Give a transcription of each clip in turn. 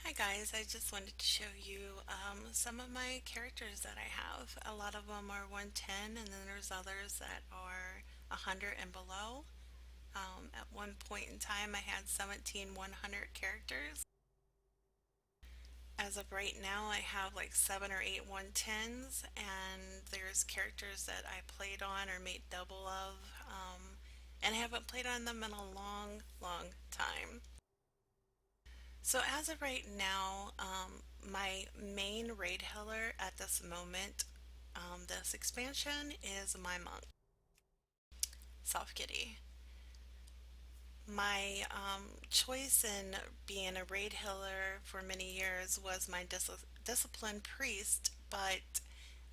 Hi guys, I just wanted to show you some of my characters that I have. A lot of them are 110 and then there's others that are 100 and below. At one point in time I had 17 100 characters. As of right now I have like 7 or 8 110s and there's characters that I played on or made double of and I haven't played on them in a long time. So as of right now, my main raid healer at this moment, this expansion is my monk, Soft Kitty. My choice in being a raid healer for many years was my disciplined priest, but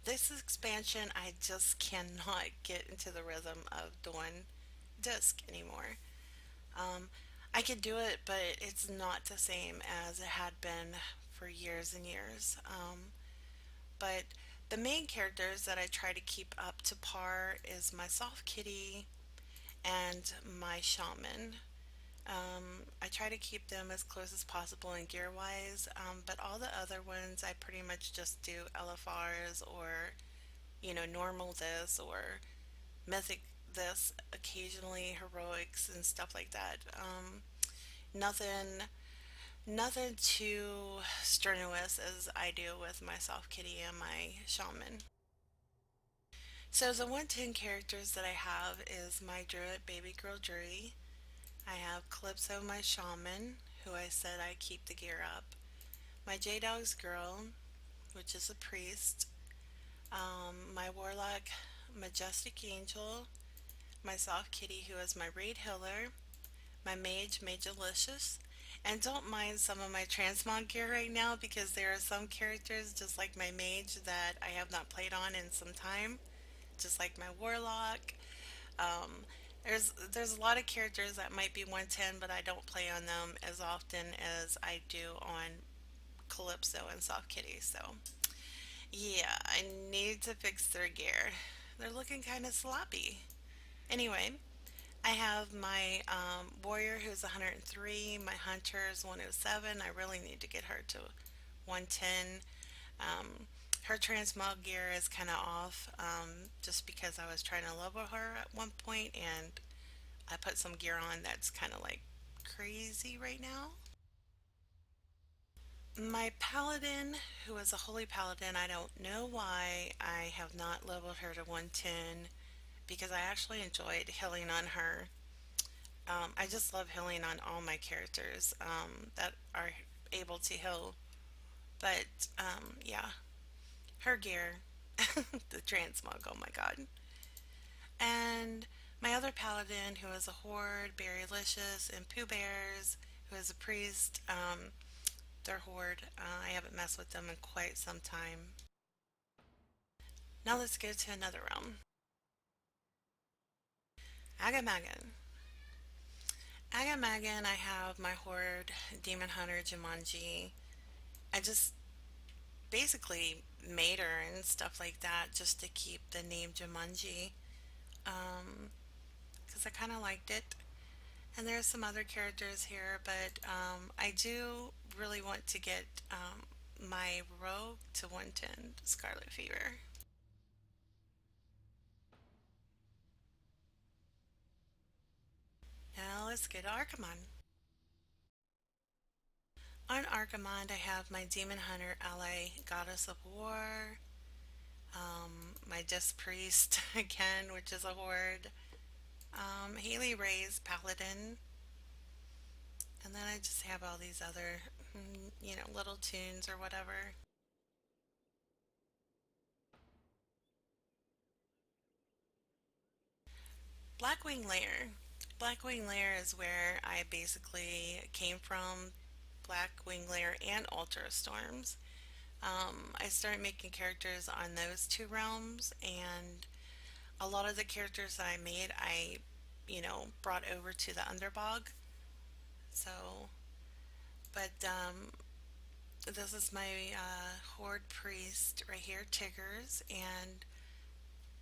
this expansion I just cannot get into the rhythm of doing disc anymore. Um, I could do it, but it's not the same as it had been for years and years. But the main characters that I try to keep up to par is my soft kitty and my shaman. I try to keep them as close as possible in gear wise, but all the other ones I pretty much just do LFRs or, normal this or mythic this, occasionally heroics and stuff like that. Nothing Nothing too strenuous as I do with my soft kitty and my shaman. So the 110 characters that I have is my druid baby girl Drury. I have Calypso my shaman, who I said I keep the gear up. My J-Dog's girl, which is a priest. My warlock Majestic Angel. My soft kitty, who is my raid healer. My mage Magelicious. And don't mind some of my transmog gear right now because there are some characters just like my mage that I have not played on in some time, just like my warlock. Um, there's a lot of characters that might be 110, but I don't play on them as often as I do on Calypso and Soft Kitty. So yeah, I need to fix their gear. They're looking kind of sloppy. Anyway, I have my warrior who's 103, my hunter is 107. I really need to get her to 110. Her transmog gear is kind of off just because I was trying to level her at one point and I put some gear on that's kind of like crazy right now. My paladin, who is a holy paladin, I don't know why I have not leveled her to 110 because I actually enjoyed healing on her. I just love healing on all my characters that are able to heal. But yeah, her gear, the transmog, oh my god. And my other paladin, who is a horde, Berrylicious, and Pooh Bears, who is a priest, they're horde. I haven't messed with them in quite some time. Now let's go to another realm. Agamagan. Agamagan, I have my horde, Demon Hunter Jumanji. I just basically made her and stuff like that just to keep the name Jumanji because I kind of liked it. And there's some other characters here, but I do really want to get my rogue to 110 Scarlet Fever. Now let's go to Archimonde. On Archimonde, I have my Demon Hunter ally Goddess of War, my Disc Priest again, which is a horde, Haley Ray's Paladin, and then I just have all these other, little tunes or whatever. Blackwing Lair. Blackwing Lair is where I basically came from. Blackwing Lair and Ultra Storms. I started making characters on those two realms, and a lot of the characters that I made, I brought over to the Underbog. So, but this is my Horde Priest right here, Tiggers, and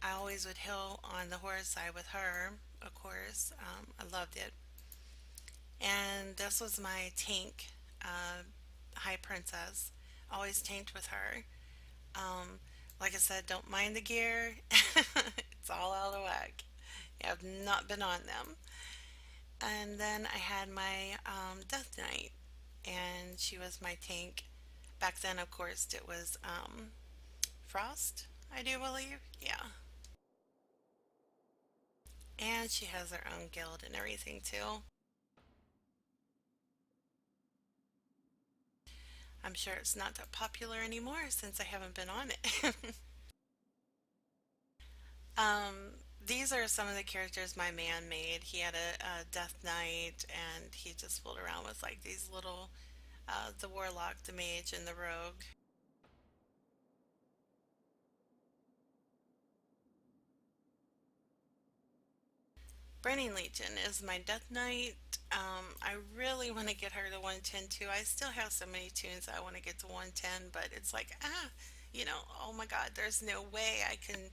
I always would heal on the Horde side with her, of course. I loved it. And this was my tank. High Princess. Always tanked with her. Um, like I said, don't mind the gear. It's all out of whack. I have not been on them. And then I had my Death Knight, and she was my tank. Back then, of course, it was Frost, I do believe. Yeah. And she has her own guild and everything too. I'm sure it's not that popular anymore since I haven't been on it. These are some of the characters my man made. He had a Death Knight, and he just fooled around with like these little, the Warlock, the Mage, and the Rogue. Burning Legion is my Death Knight. I really want to get her to 110 too. I still have so many tunes I want to get to 110, but it's like, oh my God, there's no way I can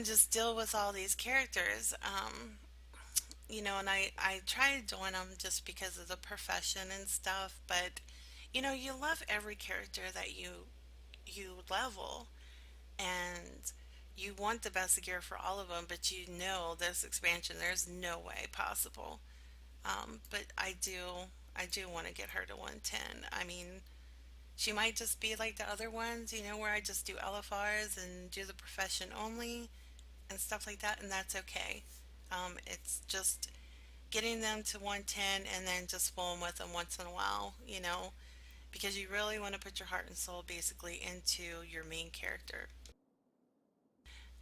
just deal with all these characters. And I try to join them just because of the profession and stuff, but you love every character that you level, and you want the best gear for all of them, but this expansion, there's no way possible. But I do want to get her to 110. I mean, she might just be like the other ones, where I just do LFRs and do the profession only and stuff like that, and that's okay. It's just getting them to 110 and then just fooling with them once in a while, because you really want to put your heart and soul basically into your main character.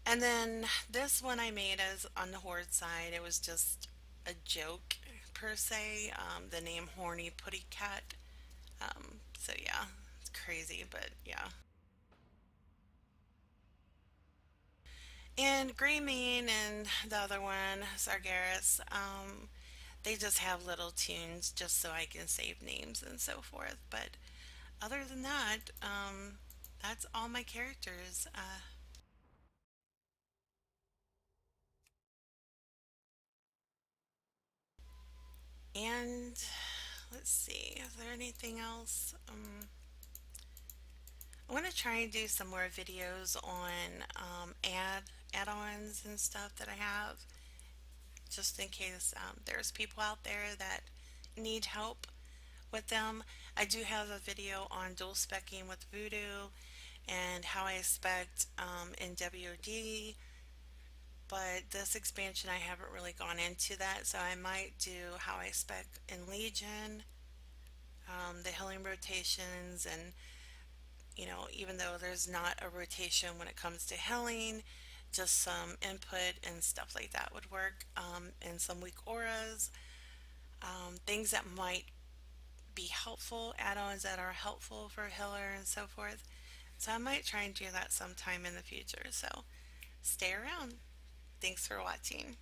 And then this one I made as on the Horde side, it was just a joke per se. The name Horny Putty Cat. So yeah, it's crazy, but yeah. And Greymane and the other one, Sargeras, they just have little tunes just so I can save names and so forth. But other than that, that's all my characters. And let's see, is there anything else? I want to try and do some more videos on add-ons and stuff that I have, just in case there's people out there that need help with them. I do have a video on dual specking with Voodoo and how I spec in WOD, but this expansion I haven't really gone into that, so I might do how I spec in Legion, the healing rotations, and even though there's not a rotation when it comes to healing, just some input and stuff like that would work, and some weak auras, things that might be helpful, add-ons that are helpful for a healer and so forth. So I might try and do that sometime in the future. So stay around. Thanks for watching.